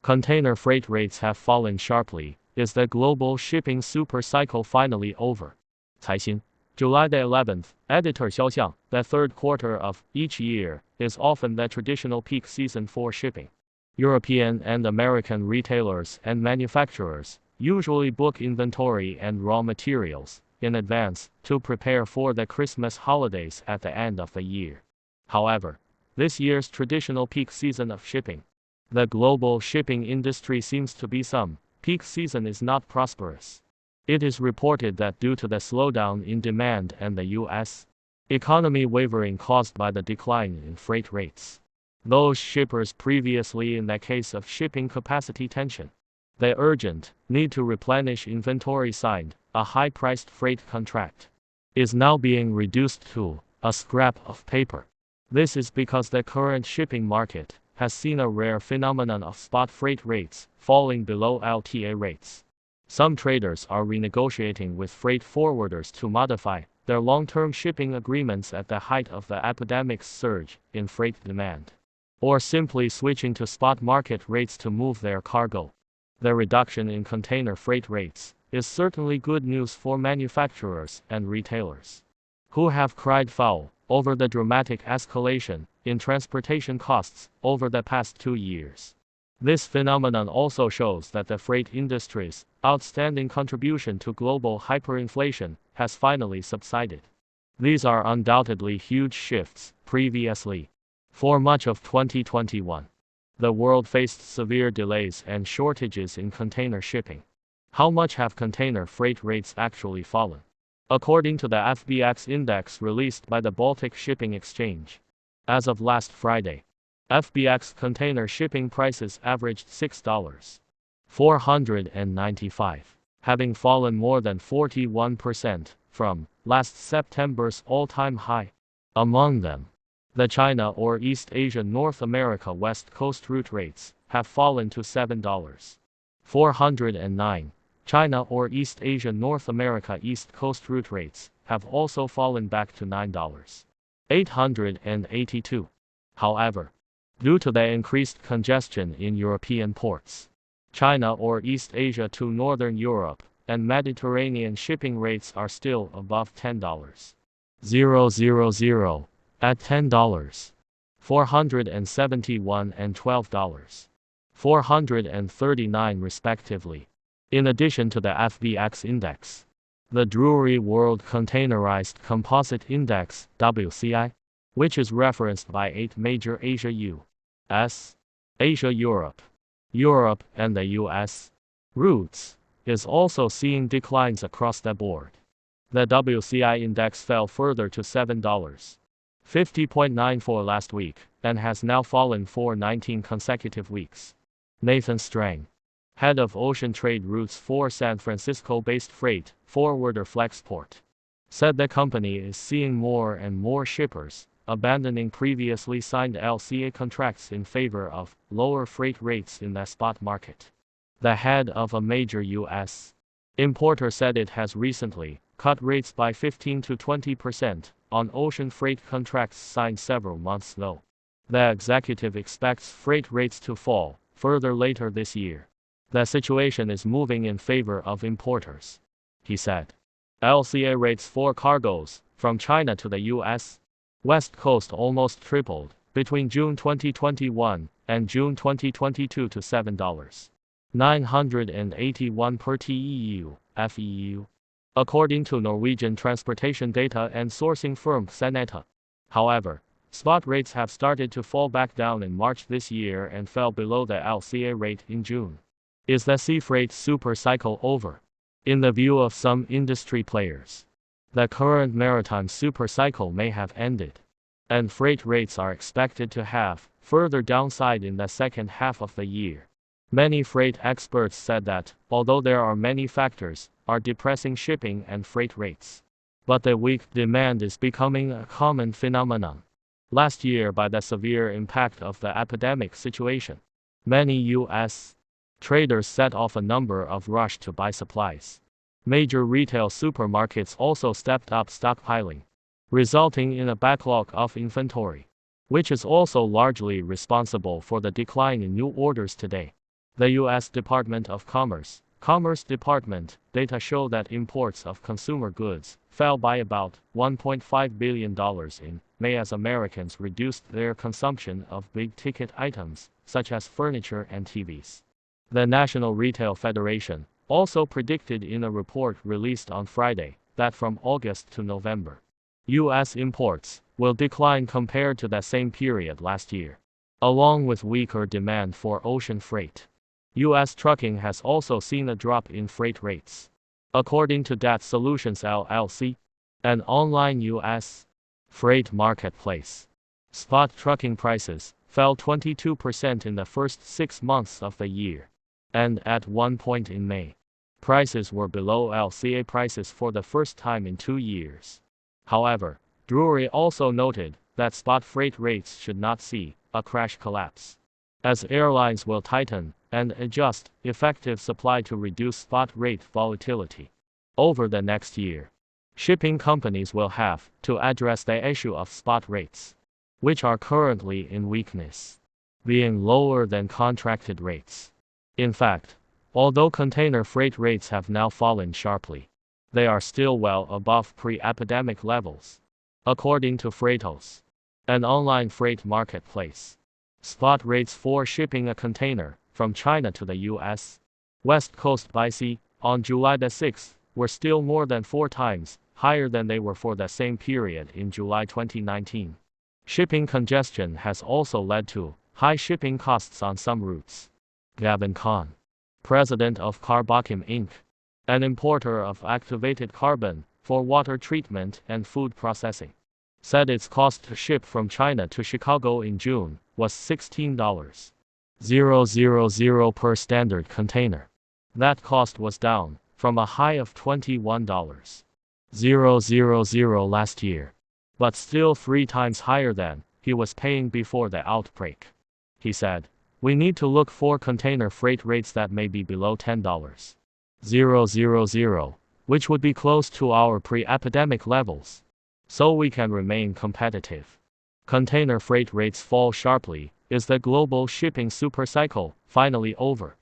Container freight rates have fallen sharply. Is the global shipping super cycle finally over? 财新 July the 11th, editor Xiao Xiang. The third quarter of each year is often the traditional peak season for shipping. European and American retailers and manufacturers usually book inventory and raw materials in advance to prepare for the Christmas holidays at the end of the year. However, this year's traditional peak season of shipping, the global shipping industry seems to be some peak season is not prosperous. It is reported that due to the slowdown in demand and the U.S. economy wavering caused by the decline in freight rates, those shippers previously in the case of shipping capacity tension, the urgent need to replenish inventory signed a high-priced freight contract, is now being reduced to a scrap of paper. This is because the current shipping market has seen a rare phenomenon of spot freight rates falling below LTA rates. Some traders are renegotiating with freight forwarders to modify their long-term shipping agreements at the height of the epidemic's surge in freight demand, or simply switching to spot market rates to move their cargo. The reduction in container freight rates is certainly good news for manufacturers and retailers, who have cried foul over the dramatic escalation in transportation costs over the past 2 years. This phenomenon also shows that the freight industry's outstanding contribution to global hyperinflation has finally subsided. These are undoubtedly huge shifts. Previously, for much of 2021, the world faced severe delays and shortages in container shipping. How much have container freight rates actually fallen? According to the FBX index released by the Baltic Shipping Exchange, as of last Friday, FBX container shipping prices averaged $6,495, having fallen more than 41% from last September's all-time high. Among them, the China or East Asia North America West Coast route rates have fallen to $7,409. China or East Asia North America East Coast route rates have also fallen back to $9,882. However, due to the increased congestion in European ports, China or East Asia to Northern Europe and Mediterranean shipping rates are still above $10,000 at $10,471 and $12,439 respectively. In addition to the FBX index, the Drewry World Containerized Composite Index (WCI), which is referenced by 8 major Asia U.S., Asia Europe, Europe and the U.S. routes, is also seeing declines across the board. The WCI index fell further to $7.50.94 last week, and has now fallen for 19 consecutive weeks. Nathan Strang, head of ocean trade routes for San Francisco-based freight forwarder Flexport, said the company is seeing more and more shippers abandoning previously signed LCA contracts in favor of lower freight rates in the spot market. The head of a major U.S. importer said it has recently cut rates by 15 to 20% on ocean freight contracts signed several months ago. The executive expects freight rates to fall further later this year. The situation is moving in favor of importers, he said. LCA rates for cargoes from China to the U.S. West Coast almost tripled between June 2021 and June 2022 to $7,981 per TEU, FEU, according to Norwegian transportation data and sourcing firm Xeneta. However, spot rates have started to fall back down in March this year and fell below the LCA rate in June. Is the sea freight super cycle over? In the view of some industry players, the current maritime super cycle may have ended, and freight rates are expected to have further downside in the second half of the year. Many freight experts said that, although there are many factors are depressing shipping and freight rates, but the weak demand is becoming a common phenomenon. Last year, by the severe impact of the epidemic situation, many U.S. traders set off a number of rush to buy supplies. Major retail supermarkets also stepped up stockpiling, resulting in a backlog of inventory, which is also largely responsible for the decline in new orders today. The U.S. Department of Commerce Department data show that imports of consumer goods fell by about $1.5 billion in May as Americans reduced their consumption of big-ticket items, such as furniture and TVs. The National Retail Federation also predicted in a report released on Friday that from August to November, U.S. imports will decline compared to that same period last year, along with weaker demand for ocean freight. U.S. trucking has also seen a drop in freight rates. According to DAT Solutions LLC, an online U.S. freight marketplace, spot trucking prices fell 22% in the first 6 months of the year, and at one point in May, prices were below LCA prices for the first time in 2 years. However, Drewry also noted that spot freight rates should not see a crash collapse, as airlines will tighten and adjust effective supply to reduce spot rate volatility. Over the next year, shipping companies will have to address the issue of spot rates, which are currently in weakness, being lower than contracted rates. In fact, although container freight rates have now fallen sharply, they are still well above pre-epidemic levels. According to Freightos, an online freight marketplace, spot rates for shipping a container from China to the U.S. West Coast by sea on July the 6th were still more than 4 times higher than they were for the same period in July 2019. Shipping congestion has also led to high shipping costs on some routes. Gavin Khan, president of Carbochym Inc., an importer of activated carbon for water treatment and food processing, said its cost to ship from China to Chicago in June was $16.000 per standard container. That cost was down from a high of $21.000 last year, but still 3 times higher than he was paying before the outbreak. He said, "We need to look for container freight rates that may be below $10.000, which would be close to our pre-epidemic levels, so we can remain competitive." Container freight rates fall sharply. Is the global shipping supercycle finally over?